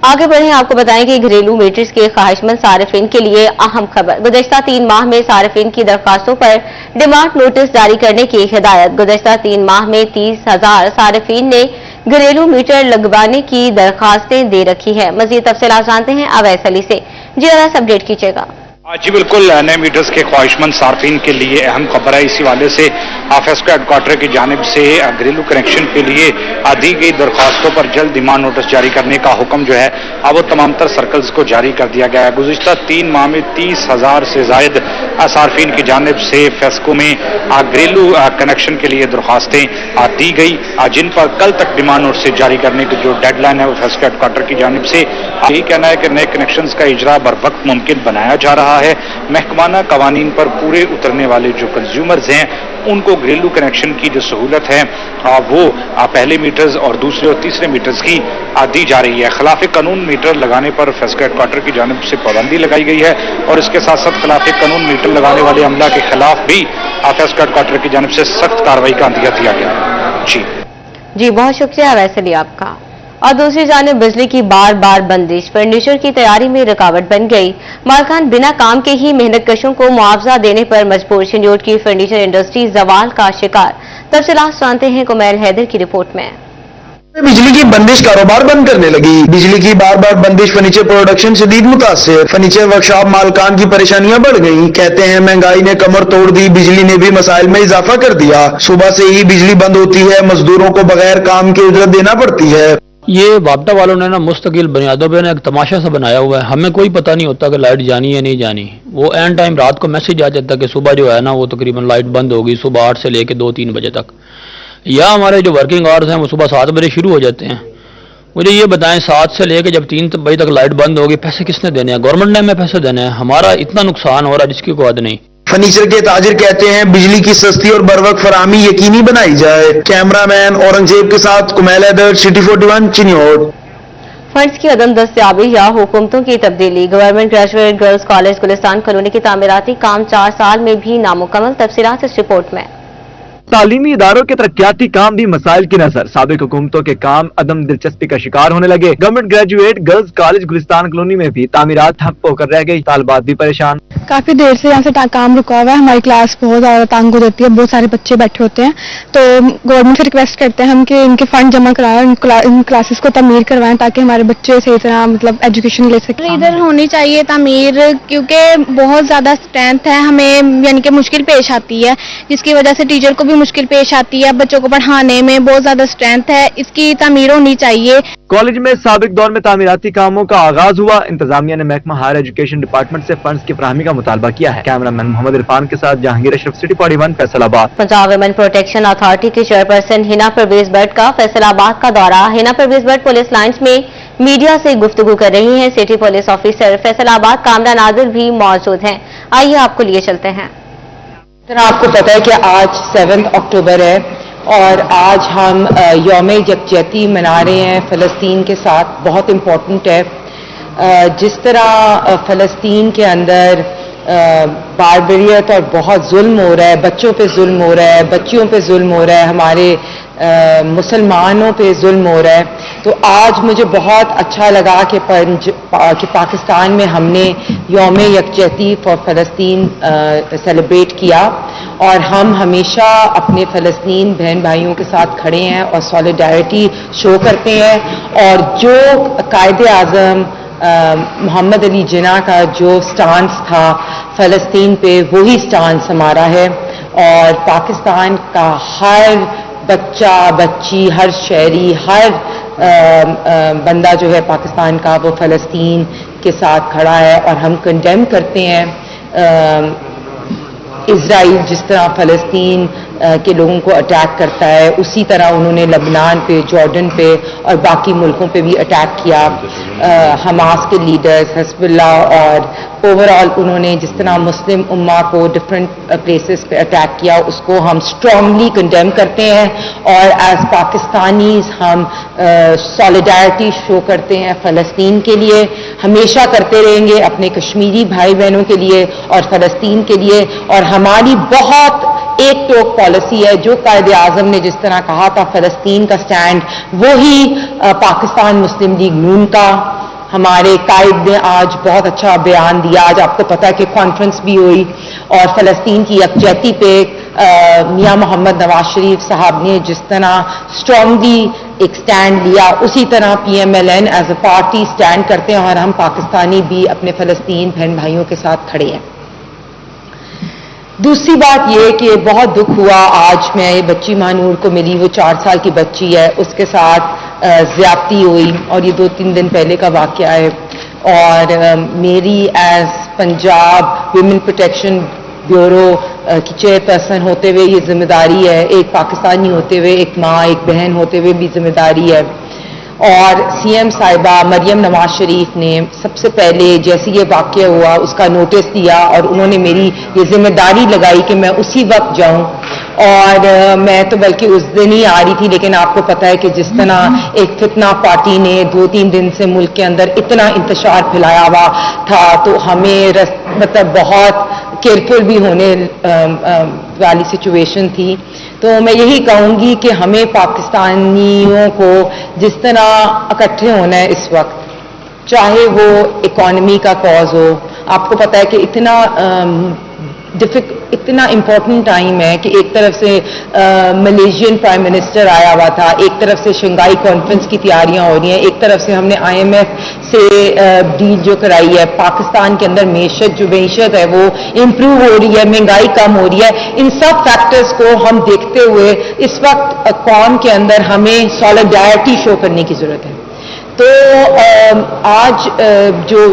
आगे बढ़े आपको बताएं कि घरेलू मीटर्स के ख्वाहिशमंद सारिफिन के लिए अहम खबर। गुज़श्ता 3 माह में सारिफिन की दरख्वास्तों पर डिमांड नोटिस जारी करने की हिदायत। गुज़श्ता 3 माह में 30,000 सारिफिन ने घरेलू मीटर लगवाने की दरखास्तें दे रखी है। मजीद तफसीलात जानते हैं अवैस अली से। जी अवैस, अपडेट कीजिएगा। जी बिल्कुल, नए मीटर्स के ख्वाहिशमंद सार्फिन के लिए अहम खबर है। इसी वाले से फेस्को हेडक्वार्टर की जानिब से घरेलू कनेक्शन के लिए दी गई दरख्वास्तों पर जल्द डिमांड नोटिस जारी करने का हुक्म जो है वो तमाम तर सर्कल्स को जारी कर दिया गया है। गुज़िश्ता 3 माह में 30,000 से जायद सार्फिन की जानिब से फेस्को में घरेलू कनेक्शन के लिए दरख्वास्तें दी गई, जिन पर कल तक डिमांड नोटिस जारी करने की जो डेडलाइन है वो फेस्को हेडक्वार्टर की जानिब से यही कहना है कि नए कनेक्शन का इजरा बर वक्त मुमकिन बनाया जा रहा है। महकमाना कवानीन पर पूरे उतरने वाले जो कंज्यूमर्स हैं उनको घरेलू कनेक्शन की जो सहूलत है वो पहले मीटर्स और दूसरे और तीसरे मीटर्स की दी जा रही है। खिलाफ कानून मीटर लगाने पर फेस्को हेडक्वार्टर की जानिब से पाबंदी लगाई गई है और इसके साथ साथ खिलाफ कानून मीटर लगाने वाले अमला के खिलाफ भी फेस्को हेडक्वार्टर की जानिब से सख्त कार्रवाई का अंदिया दिया गया है। जी बहुत शुक्रिया वैसे भी आपका। और दूसरी जानिब बिजली की बार बार बंदिश फर्नीचर की तैयारी में रुकावट बन गई। मालकान बिना काम के ही मेहनत कशों को मुआवजा देने पर मजबूर। शंजोट की फर्नीचर इंडस्ट्री जवाल का शिकार। तफसीलात जानते हैं कुमैल हैदर की रिपोर्ट में। बिजली की बंदिश कारोबार बंद करने लगी। बिजली की बार बार बंदिश फर्नीचर प्रोडक्शन शदीद मुतासिर। फर्नीचर वर्कशॉप मालकान की परेशानियां बढ़ गई। कहते हैं महंगाई ने कमर तोड़ दी, बिजली ने भी मसाइल में इजाफा कर दिया। सुबह से ही बिजली बंद होती है, मजदूरों को बगैर काम के उजरत देना पड़ती है। ये वापडा वालों ने ना मुस्तकिल बुनियादों पे एक तमाशा सा बनाया हुआ है। हमें कोई पता नहीं होता कि लाइट जानी है नहीं जानी। वो एंड टाइम रात को मैसेज आ जाता है कि सुबह जो है ना वो तकरीबन लाइट बंद होगी सुबह 8 से लेके 2-3 बजे तक, या हमारे जो वर्किंग आवर्स हैं वो सुबह 7 बजे शुरू हो जाते हैं। मुझे ये बताएं 7 से लेके जब 3 बजे तक लाइट बंद होगी पैसे किसने देने हैं? गवर्नमेंट ने हमें पैसे देने हैं। हमारा इतना नुकसान हो रहा है जिसकी कोई हद नहीं। फर्नीचर के ताजिर कहते हैं बिजली की सस्ती और बरवक्त फराहमी यकीनी बनाई जाए। कैमरामैन औरंगजेब के साथ कुमैल हैदर, सिटी 41 चिन्योट। फंड्स की अदम दस्तयाबी या हुकूमतों की तब्दीली। Government graduate girls college Gulistan colony की तामीराती काम 4 साल में भी नामुकम्मल। तफसीलात इस रिपोर्ट में। तालीमी इदारों के तरक्याती काम भी मसाइल की नजर। साबिक हुकूमतों के काम अदम दिलचस्पी का शिकार होने लगे। Government graduate girls college Gulistan colony में भी तामीरात ठप होकर रह गई। तालिबात भी परेशान। काफी देर से यहाँ से काम रुका हुआ है। हमारी क्लास बहुत ज्यादा तंग हो जाती है, बहुत सारे बच्चे बैठे होते हैं। तो गवर्नमेंट से रिक्वेस्ट करते हैं हम कि इनके फंड जमा कराएं, इन क्लासेस को तमीर करवाएं ताकि हमारे बच्चे सही तरह मतलब एजुकेशन ले सकें। इधर होनी चाहिए तमीर, क्योंकि बहुत ज्यादा स्ट्रेंथ है हमें, यानी कि मुश्किल पेश आती है, जिसकी वजह से टीचर को भी मुश्किल पेश आती है। बच्चों को पढ़ाने में बहुत ज्यादा स्ट्रेंथ है, इसकी तमीर होनी चाहिए। कॉलेज में साबिक दौर में तामीराती कामों का आगाज हुआ। इंतजामिया ने महकमा हायर एजुकेशन डिपार्टमेंट से फंड्स की फराहमी का मुतालबा किया है। कैमरामैन मोहम्मद इरफान के साथ Jahangir Ashraf, city 41 Faisalabad. Punjab women protection authority के चेयरपर्सन हिना परवेज भट्ट का फैसलाबाद का दौरा। हिना परवेज भट्ट पुलिस लाइंस में मीडिया से गुफ्तगू कर रही हैं। City police officer Faisalabad Kamra Nazir भी मौजूद हैं। आइए आपको लिए चलते हैं। आपको पता है कि आज 7 अक्टूबर है और आज हम यौम यकजहती मना रहे हैं फ़लस्तीन के साथ। बहुत इम्पोर्टेंट है। जिस तरह फ़लस्तीन के अंदर बारबरियत और बहुत जुल्म हो रहा है, बच्चों पे जुल्म हो रहा है, बच्चियों पे जुल्म हो रहा है, हमारे मुसलमानों पे जुल्म हो रहा है, तो आज मुझे बहुत अच्छा लगा कि पाकिस्तान में हमने यौम यकजहती फॉर फ़लस्तीन सेलिब्रेट किया और हम हमेशा अपने फ़लस्तीन बहन भाइयों के साथ खड़े हैं और सॉलिडारिटी शो करते हैं। और जो कायदे आज़म मोहम्मद अली जिन्ना का जो स्टांस था फ़लस्तीन पे, वही स्टांस हमारा है। और पाकिस्तान का हर बच्चा बच्ची, हर शहरी, हर बंदा जो है पाकिस्तान का, वो फ़लस्तीन के साथ खड़ा है। और हम कंडेम करते हैं इजराइल जिस तरह फ़लस्तीन के लोगों को अटैक करता है, उसी तरह उन्होंने लबनान पे, जॉर्डन पे और बाकी मुल्कों पे भी अटैक किया। हमास के लीडर्स, हिज़्बुल्लाह, और ओवरऑल उन्होंने जिस तरह मुस्लिम उम्मा को डिफरेंट प्लेसेस पे अटैक किया, उसको हम स्ट्रांगली कंडेम करते हैं। और एज पाकिस्तानीज हम सॉलिडारिटी शो करते हैं फ़लस्तीन के लिए, हमेशा करते रहेंगे, अपने कश्मीरी भाई बहनों के लिए और फ़लस्तीन के लिए। और हमारी बहुत एक टोक पॉलिसी है, जो कायदे आज़म ने जिस तरह कहा था फ़लस्तीन का स्टैंड, वही पाकिस्तान मुस्लिम लीग नून का ہمارے قائد نے آج بہت اچھا بیان دیا. آج آپ کو پتا ہے کہ کانفرنس بھی ہوئی اور فلسطین کی یکجہتی پہ میاں محمد نواز شریف صاحب نے جس طرح اسٹرانگلی ایک سٹینڈ لیا, اسی طرح P M L N is a party stand کرتے ہیں اور ہم پاکستانی بھی اپنے فلسطین بہن بھائیوں کے ساتھ کھڑے ہیں. دوسری بات یہ کہ بہت دکھ ہوا آج میں بچی مانور کو ملی, وہ 4 سال کی بچی ہے, اس کے ساتھ زیادتی ہوئی اور یہ 2-3 دن پہلے کا واقعہ ہے. اور میری as Punjab women protection bureau کی چیئرپرسن ہوتے ہوئے یہ ذمہ داری ہے, ایک پاکستانی ہوتے ہوئے, ایک ماں ایک بہن ہوتے ہوئے بھی ذمہ داری ہے. اور سی ایم صاحبہ مریم نواز شریف نے سب سے پہلے جیسے یہ واقعہ ہوا اس کا نوٹس دیا اور انہوں نے میری یہ ذمہ داری لگائی کہ میں اسی وقت جاؤں. اور میں تو بلکہ اس دن ہی آ رہی تھی, لیکن آپ کو پتا ہے کہ جس طرح ایک فتنہ پارٹی نے 2-3 دن سے ملک کے اندر اتنا انتشار پھیلایا ہوا تھا تو ہمیں مطلب بہت کیئرفل بھی ہونے والی سچویشن تھی. تو میں یہی کہوں گی کہ ہمیں پاکستانیوں کو جس طرح اکٹھے ہونا ہے اس وقت, چاہے وہ اکانومی کا کاز ہو. آپ کو پتا ہے کہ اتنا امپورٹنٹ ٹائم ہے کہ ایک طرف سے ملیشین پرائم منسٹر آیا ہوا تھا, ایک طرف سے شنگھائی کانفرنس کی تیاریاں ہو رہی ہیں, ایک طرف سے ہم نے IMF سے ڈیل جو کرائی ہے, پاکستان کے اندر معیشت ہے وہ امپروو ہو رہی ہے, مہنگائی کم ہو رہی ہے. ان سب فیکٹرز کو ہم دیکھتے ہوئے اس وقت قوم کے اندر ہمیں سالیڈیرٹی شو کرنے کی ضرورت ہے. تو آج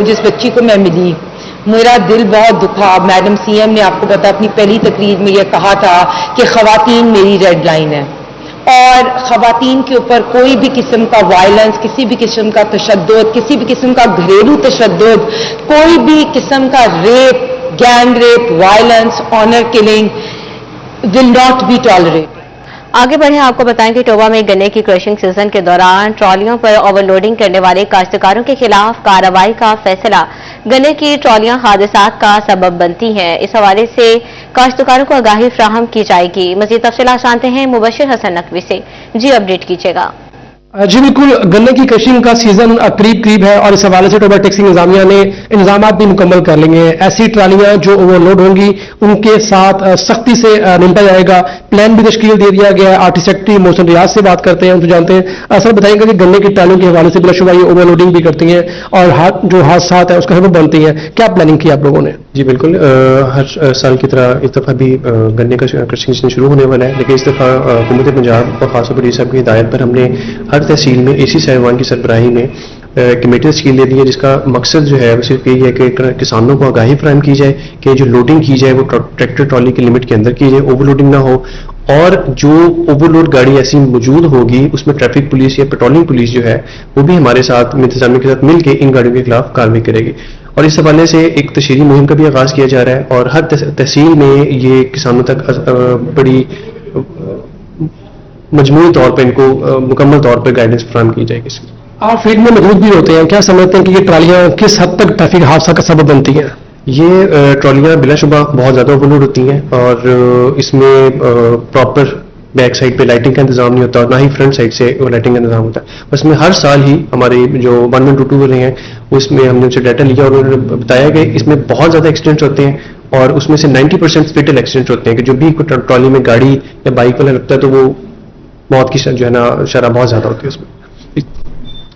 جس بچی کو میں ملی میرا دل بہت دکھا. میڈم سی ایم نے آپ کو پتا اپنی پہلی تقریر میں یہ کہا تھا کہ خواتین میری ریڈ لائن ہے اور خواتین کے اوپر کوئی بھی قسم کا وائلنس, کسی بھی قسم کا تشدد, کسی بھی قسم کا گھریلو تشدد, کوئی بھی قسم کا rape, gang rape, violence, honour killing will not be tolerate. آگے بڑھیں, آپ کو بتائیں کہ ٹوبا میں گنے کی کرشنگ سیزن کے دوران ٹرالیوں پر اوور لوڈنگ کرنے والے کاشتکاروں کے خلاف کارروائی کا فیصلہ. گنے کی ٹرالیاں حادثات کا سبب بنتی ہیں, اس حوالے سے کاشتکاروں کو آگاہی فراہم کی جائے گی. مزید تفصیلات جانتے ہیں مبشر حسن نقوی سے. جی اپڈیٹ کیجیے گا. جی بالکل, گنے کی کرشنگ کا سیزن قریب ہے اور اس حوالے سے ٹوبا ٹیکسنگ انتظامیہ نے انتظامات بھی مکمل کر لیں گے. ایسی ٹرالیاں جو اوور لوڈ ہوں گی ان کے ساتھ سختی سے نمٹا جائے گا. پلان بھی تشکیل دے دیا گیا ہے. آرٹی سیکرٹری محسن ریاض سے بات کرتے ہیں, ان سے جانتے ہیں. سر بتائیں گے کہ گنے کی ٹرالیوں کے حوالے سے بلا شبہ یہ اوور لوڈنگ بھی کرتی ہیں اور جو حادثات ہیں اس کا سبب بنتی ہیں, کیا پلاننگ کی آپ لوگوں نے؟ جی بالکل, ہر سال کی طرح اس دفعہ بھی گنے کا کرشنگ سیزن شروع ہونے والا ہے, لیکن اس دفعہ حکومت پنجاب اور خاص طور پر ڈی صاحب کی ہدایت پر ہم نے ہر تحصیل میں AC صاحبان کی سربراہی میں کمیٹی تشکیل دے دی ہے, جس کا مقصد جو ہے وہ صرف یہی ہے کہ کسانوں کو آگاہی فراہم کی جائے کہ جو لوڈنگ کی جائے وہ ٹریکٹر ٹرالی کی لمٹ کے اندر کی جائے, اوور لوڈنگ نہ ہو. اور جو اوور لوڈ گاڑی ایسی موجود ہوگی اس میں ٹریفک پولیس یا پیٹرولنگ پولیس جو ہے وہ بھی ہمارے ساتھ انتظامیہ کے ساتھ مل کے ان گاڑیوں کے خلاف کارروائی کرے گی. اور اس حوالے سے ایک تشہیری مہم کا بھی آغاز کیا جا رہا ہے اور ہر تحصیل میں یہ کسانوں تک بڑی مجموعی طور پر ان کو مکمل طور پر گائیڈنس فراہم کی جائے گی. آپ فیلڈ میں موجود بھی ہوتے ہیں, کیا سمجھتے ہیں کہ یہ ٹرالیاں کس حد تک ٹریفک حادثہ کا سبب بنتی ہیں؟ یہ ٹرالیاں بلا شبہ بہت زیادہ اوور لوڈ ہوتی ہیں اور اس میں پراپر بیک سائڈ پہ لائٹنگ کا انتظام نہیں ہوتا اور نہ ہی فرنٹ سائڈ سے لائٹنگ کا انتظام ہوتا ہے. بس میں ہر سال ہی ہمارے جو 1122 والے ہیں اس میں ہم نے ان سے ڈیٹا لیا اور انہوں نے بتایا کہ اس میں بہت زیادہ ایکسیڈنٹس ہوتے ہیں اور اس میں سے 90% فیٹل ایکسیڈنٹ ہوتے ہیں کہ جو بھی ٹرالی میں گاڑی یا بائک والا لگتا ہے تو وہ موت کی جو ہے نا شرح بہت زیادہ ہوتی ہے اس میں.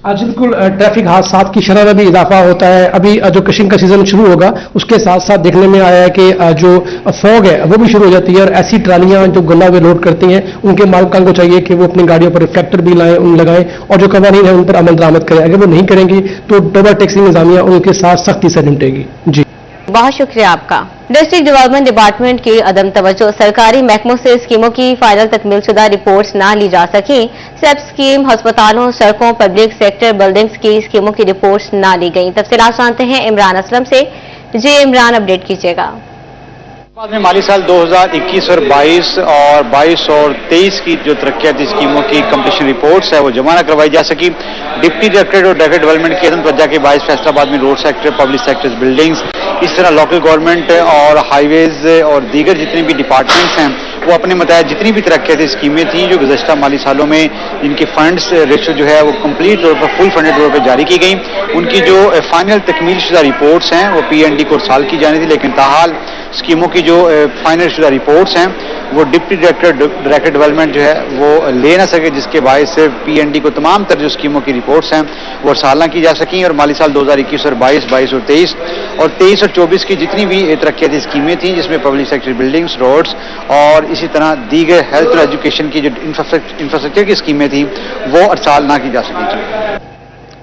آج بالکل ٹریفک حادثات کی شرح میں بھی اضافہ ہوتا ہے. ابھی جو کرشنگ کا سیزن شروع ہوگا اس کے ساتھ ساتھ دیکھنے میں آیا ہے کہ جو فوگ ہے وہ بھی شروع ہو جاتی ہے اور ایسی ٹرالیاں جو گنا ہوئے لوڈ کرتی ہیں ان کے مالکان کو چاہیے کہ وہ اپنی گاڑیوں پر ریفلیکٹر بھی لگائیں اور جو قوانین ہیں ان پر عمل درآمد کریں. اگر وہ نہیں کریں گی تو ٹوبا ٹیکسنگ انتظامیہ ان کے ساتھ سختی سے نمٹے گی. جی بہت شکریہ آپ کا. ڈسٹرکٹ ڈیولپمنٹ ڈپارٹمنٹ کی عدم توجہ, سرکاری محکموں سے اسکیموں کی فائنل تکمیل شدہ رپورٹس نہ لی جا سکیں. سیپ اسکیم, ہسپتالوں, سڑکوں, پبلک سیکٹر بلڈنگز کی اسکیموں کی رپورٹس نہ لی گئیں. تفصیلات جانتے ہیں عمران اسلم سے. جی عمران اپڈیٹ کیجیے گا. بعد میں مالی سال 2021 اور 22 اور 22 اور 23 کی جو ترقیاتی اسکیموں کی کمپلیشن رپورٹس ہے وہ جمع نہ کروائی جا سکی. ڈپٹی ڈائریکٹریٹ اور ڈائریکٹر ڈیولپمنٹ کی عدم توجہ کے باعث فیصلہ آباد میں road sector, public sectors, buildings, اس طرح لوکل گورنمنٹ اور ہائی ویز اور دیگر جتنے بھی ڈپارٹمنٹس ہیں वो अपने मताबिक जितनी भी तरक्याती स्कीमें थी जो गुज़श्ता माली सालों में जिनके फंड्स रेशो जो है वो कंप्लीट तौर पर फुल फंडेड तौर पर जारी की गई, उनकी जो फाइनल तकमील शुदा रिपोर्ट्स हैं वो PND को साल की जानी थी, लेकिन ताहाल स्कीमों की जो फाइनल शुदा रिपोर्ट्स हैं वो डिप्टी डायरेक्टर डेवलपमेंट जो है वो ले ना सके, जिसके बायस से PND को तमाम तर जो स्कीमों की रिपोर्ट्स हैं वो सालाना की जा सकें और माली साल 2021 और 22, 22 और 23 और 23 और 24 की जितनी भी तरक्याती स्कीमें थी जिसमें पब्लिक सेक्टर बिल्डिंग्स, रोड्स और इसी तरह दीगर हेल्थ और एजुकेशन की जो इंफ्रास्ट्रक्चर की स्कीमें थी वो अरसाल ना की जा सकें।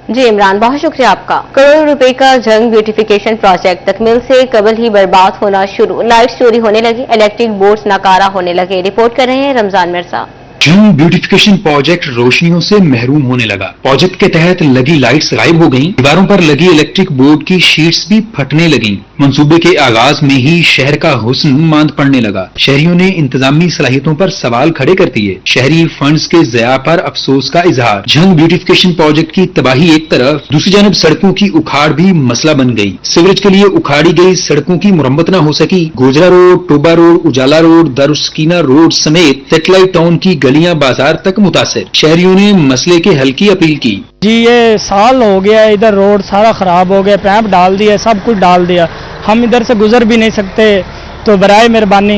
जी इमरान, बहुत शुक्रिया आपका। करोड़ों रुपए का जंग ब्यूटिफिकेशन प्रोजेक्ट तकमील से कबल ही बर्बाद होना शुरू, लाइट्स चोरी होने लगी, इलेक्ट्रिक बोर्ड्स नाकारा होने लगे। रिपोर्ट कर रहे हैं रमजान मिर्जा। जंग ब्यूटिफिकेशन प्रोजेक्ट रोशनियों से महरूम होने लगा। प्रोजेक्ट के तहत लगी लाइट्स गायब हो गईं, दीवारों पर लगी इलेक्ट्रिक बोर्ड की शीट्स भी फटने लगीं। मंसूबे के आगाज में ही शहर का हुस्न मांद पड़ने लगा। शहरियों ने इंतजामी सलाहियतों पर सवाल खड़े कर दिए। शहरी फंड्स के ज़या पर अफसोस का इजहार। जंग ब्यूटिफिकेशन प्रोजेक्ट की तबाही एक तरफ, दूसरी जानब सड़कों की उखाड़ भी मसला बन गई। सीवरेज के लिए उखाड़ी गई सड़कों की मुरम्मत न हो सकी। गोजरा रोड, टोबा रोड, उजाला रोड, दारुस्कीना रोड समेत सेटेलाइट टाउन की गलियां बाजार तक मुतासिर। शहरियों ने मसले के हल की अपील की। जी ये साल हो गया, इधर रोड सारा खराब हो गया, पैप डाल दिया, सब कुछ डाल दिया, हम इधर से गुजर भी नहीं सकते, तो बराए मेहरबानी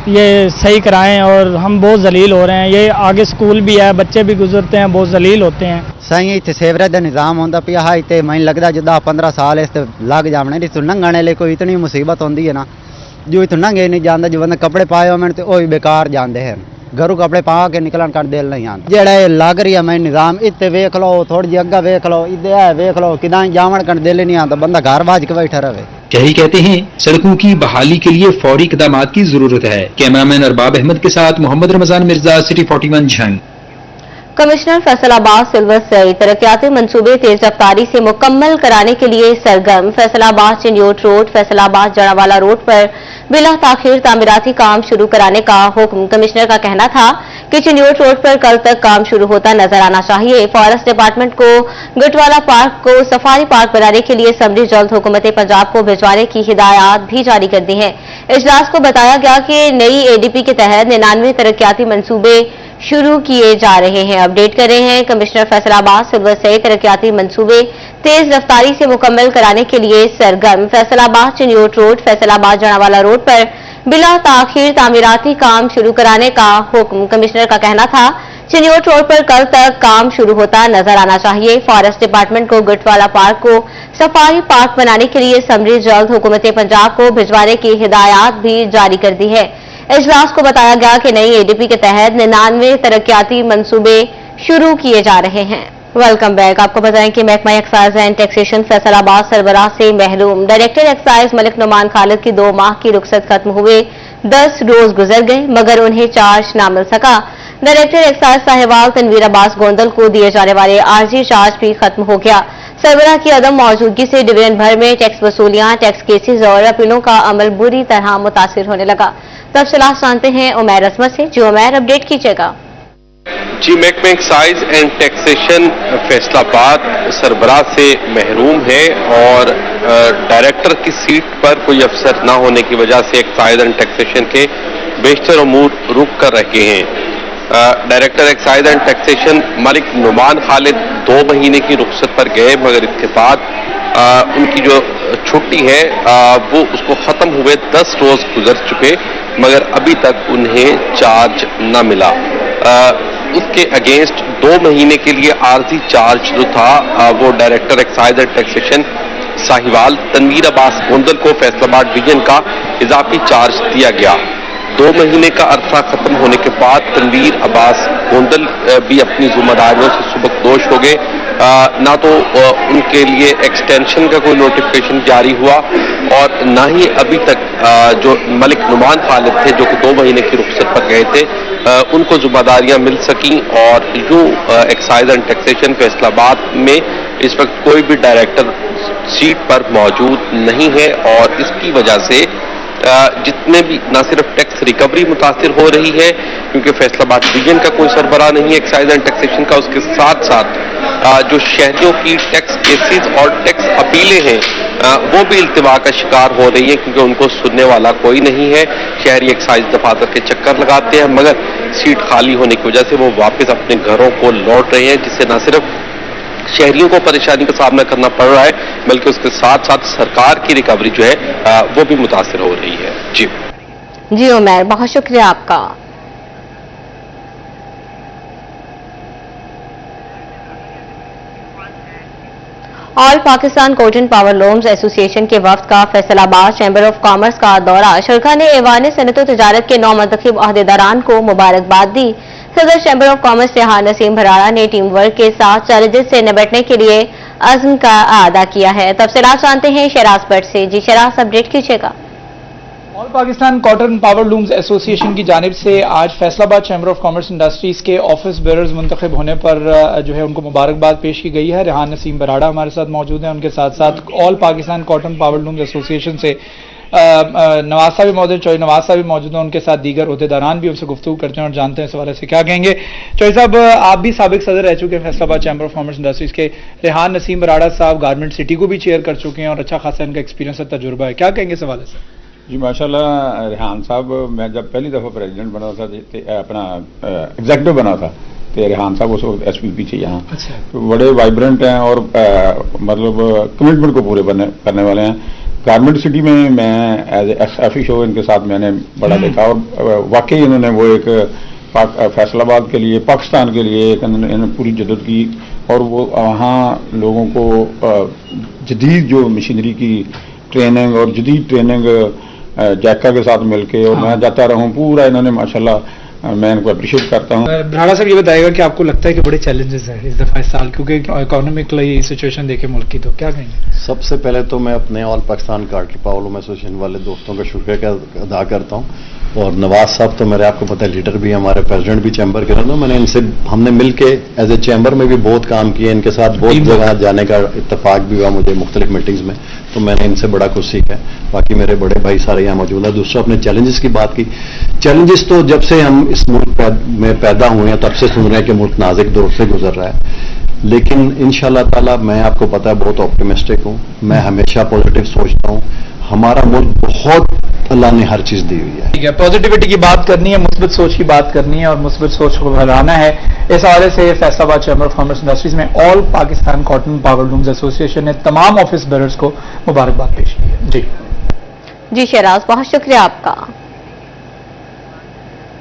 ये सही कराएं और हम बहुत जलील हो रहे हैं। ये आगे स्कूल भी है, बच्चे भी गुजरते हैं, बहुत जलील होते हैं। सही इतने सेवरेज का निज़ाम होंदा पिया है, इतने मैं लगता जो 10-15 साल इस लग जाने, इतों लंघने लिए कोई इतनी मुसीबत होंदी है ना, जो इतों लंघे नहीं जाता, जो बंदा कपड़े पाए हो तो वही बेकार जाते हैं, घरों कपड़े पा के निकलन कर दिल नहीं आता। जेड़ा लग रही है मैं निज़ाम इतने वेख लो, थोड़ी जी अग्गा वेख लो, इधर वेख लो, कि जावन कर दिल नहीं आता, बंदा घर बाज के बैठा रहे। शहरी कहते हैं सड़कों की बहाली के लिए फौरी इक़दामात की जरूरत है। कैमरामैन अरबाब अहमद के साथ मोहम्मद रमजान मिर्जा, सिटी 41 झंग। कमिश्नर फैसलाबाद सिल्वर सई तरक्याती मंसूबे तेज रफ्तारी से मुकम्मल कराने के लिए सरगर्म। फैसलाबाद चिन्योट रोड, फैसलाबाद जड़ावाला रोड पर बिला ताखिर तामीराती काम शुरू कराने का हुक्म। कमिश्नर का कहना था कि चिन्योट रोड पर कल तक काम शुरू होता नजर आना चाहिए। फॉरेस्ट डिपार्टमेंट को गटवाला पार्क को सफारी पार्क बनाने के लिए समरी जल्द हुकूमत पंजाब को भिजवाने की हिदायत भी जारी कर दी है। इजलास को बताया गया कि नई ADP के तहत 99 तरक्याती मंसूबे शुरू किए जा रहे हैं। अपडेट कर रहे हैं कमिश्नर फैसलाबाद सिल्वर सई तरक्याती मंसूबे तेज रफ्तारी से मुकम्मल कराने के लिए सरगर्म। फैसलाबाद चिन्योट रोड, फैसलाबाद जड़ावाला रोड पर बिला ताखिर तामीराती काम शुरू कराने का हुक्म। कमिश्नर का कहना था चिन्योट रोड पर कल तक काम शुरू होता नजर आना चाहिए। फॉरेस्ट डिपार्टमेंट को गटवाला पार्क को सफारी पार्क बनाने के लिए समरी जल्द हुकूमत पंजाब को भिजवाने की हिदायत भी जारी कर दी है। इजलास को बताया गया कि नई ADP के तहत 99 तरक्याती मंसूबे शुरू किए जा रहे हैं। Welcome back. आपको बताएं कि महकमा एक्साइज एंड टैक्सेशन फैसलाबाद सरबराह से महरूम। डायरेक्टर एक्साइज मलिक नुमान खालिद की 2 माह की रुखसत खत्म हुए 10 रोज गुजर गए मगर उन्हें चार्ज न मिल सका। डायरेक्टर एक्साइज साहिवाल तनवीर अब्बास गोंदल को दिए जाने वाले आर्जी चार्ज भी खत्म हो गया। सरबराह की अदम मौजूदगी से डिवीजन भर में टैक्स वसूलियां, टैक्स केसेज और अपीलों का अमल बुरी तरह मुतासिर होने लगा। तफसीलात जानते हैं उमैर अजमत से। जी उमैर, अपडेट कीजिएगा। जी महकमा एक्साइज एंड टैक्सेशन फैसलाबाद सरबराह से महरूम है और डायरेक्टर की सीट पर कोई अफसर न होने की वजह से एक्साइज एंड टैक्सेशन के बेशतर अमूर रुक कर रखे हैं। Director excise and taxation Malik Nauman Khalid 2 महीने की रुखसत पर गए मगर इसके बाद उनकी जो छुट्टी है वो उसको ख़त्म हुए 10 रोज गुजर चुके मगर अभी तक उन्हें चार्ज न मिला। उसके अगेंस्ट 2 महीने के लिए आर्जी चार्ज जो था वो director excise and taxation Sahiwal Tanveer Abbas Gondal को फैसलाबाद डिवीजन का इजाफी चार्ज दिया गया। 2 महीने का अरसा खत्म होने के बाद तनवीर अब्बास गोंदल भी अपनी जिम्मेदारियों से सुबकदोश हो गए। ना तो उनके लिए एक्सटेंशन का कोई नोटिफिकेशन जारी हुआ और ना ही अभी तक जो मलिक नुमान खालिद थे जो कि 2 महीने की रुखसत पर गए थे उनको जिम्मेदारियां मिल सकी और यूं एक्साइज एंड टैक्सेशन फैसलाबाद में इस वक्त कोई भी डायरेक्टर सीट पर मौजूद नहीं है और इसकी वजह से जितने भी न सिर्फ टैक्स रिकवरी मुतासिर हो रही है क्योंकि फैसलाबाद डिवीजन का कोई सरबराह नहीं है एक्साइज एंड टैक्सेशन का, उसके साथ साथ जो शहरियों की टैक्स केसेस और टैक्स अपीलें हैं वो भी इल्तिवा का शिकार हो रही है क्योंकि उनको सुनने वाला कोई नहीं है। शहरी एक्साइज दफातर के चक्कर लगाते हैं, मगर सीट खाली होने की वजह से वो वापस अपने घरों को लौट रहे हैं, जिससे न सिर्फ शहरियों को परेशानी का सामना करना पड़ रहा है बल्कि उसके साथ साथ सरकार की रिकवरी जो है वो भी मुतासिर हो रही है। जी उमैर, बहुत शुक्रिया आपका। All Pakistan cotton power looms association के वफ्द का फैसलाबाद चैम्बर ऑफ कॉमर्स का दौरा। शरका ने ऐवान सनअत व तजारत के 9 मुंतखब अहदेदारान को मुबारकबाद दी। सदर chamber of commerce Rehan Naseem Bharada ने टीम वर्क के साथ चैलेंजेस से निपटने के लिए अज़्म का अदा किया है। तफसीलात जानते हैं शराज भट्ट से। जी शराज, अपडेट कीजिएगा। All Pakistan cotton power looms association की जानिब से आज Faisalabad chamber of commerce industries के ऑफिस बेयरर्स मुंतखब होने पर जो है उनको मुबारकबाद पेश की गई है। रेहान नसीम बराड़ा हमारे साथ मौजूद हैं, उनके साथ साथ all Pakistan cotton power looms association से नवाज साहब भी मौजूद, चौधरी नवाज साहब भी मौजूद हैं, उनके साथ दीगर अहदेदारान भी उनसे गुफ्तगू करते हैं और जानते हैं इस हवाले से क्या कहेंगे। चौधरी साहब, आप भी साबिक सदर रह चुके हैं Faisalabad chamber of commerce industries के। रेहान नसीम बराड़ा साहब गारमेंट सिटी को भी चेयर कर चुके हैं और अच्छा खासा इनका एक्सपीरियंस और तजुर्बा है, क्या कहेंगे इस हवाले से? जी माशाल्लाह, रेहान साहब मैं जब पहली दफ़ा प्रेसिडेंट बना था, अपना एग्जेक्टिव बना था, तो रेहान साहब उस वक्त एसपीपी थे यहाँ। अच्छा। तो बड़े वाइब्रेंट हैं और मतलब कमिटमेंट को पूरे करने वाले हैं। गारमेंट सिटी में मैं एज एफिशो इनके साथ मैंने बड़ा देखा और वाकई इन्होंने वो एक फैसलाबाद के लिए, पाकिस्तान के लिए इन्होंने पूरी जद्दत की और वो वहाँ लोगों को जदीद जो मशीनरी की ट्रेनिंग और जदीद ट्रेनिंग जैका के साथ मिलके और मैं जाता रहूं पूरा इन्होंने माशाल्लाह मैं इनको अप्रिशिएट करता हूं। बराड़ा साहब, ये बताएगा कि आपको लगता है कि बड़े चैलेंजेस हैं इस दफा इस साल, क्योंकि इकोनॉमिकली सिचुएशन देखे मुल्क की, तो क्या कहेंगे? सबसे पहले तो मैं अपने all Pakistan cotton power loom association वाले दोस्तों का शुक्रिया अदा करता हूं और नवाज साहब तो मेरे आपको पता है लीडर भी, हमारे प्रेसिडेंट भी चैम्बर के रहना। मैंने इनसे हमने मिलके एज ए चैम्बर में भी बहुत काम किया, इनके साथ बहुत जगह जाने का इत्तेफाक भी हुआ मुझे मुख्तलिफ मीटिंग्स में, तो मैंने इनसे बड़ा कुछ सीखा है। बाकी मेरे बड़े भाई सारे यहाँ मौजूद है। दूसरा, अपने चैलेंजेस की बात की। चैलेंजेस तो जब से हम इस मुल्क में पैदा हुए हैं तब से सुन रहे हैं कि मुल्क नाजुक दौर से गुजर रहा है, लेकिन इंशाअल्लाह ताला मैं आपको पता है बहुत ऑप्टिमिस्टिक हूँ, मैं हमेशा पॉजिटिव सोचता हूँ। हमारा मुल्क बहुत अल्लाह ने हर चीज दी हुई है। ठीक है, पॉजिटिविटी की बात करनी है, मुस्बित सोच की बात करनी है और मुस्बित सोच को बढ़ाना है। इस हवाले से Faisalabad chamber of commerce industries में all Pakistan cotton power looms association ने तमाम ऑफिस बेयरर्स को मुबारकबाद पेश की है। जी शहराज, बहुत शुक्रिया आपका।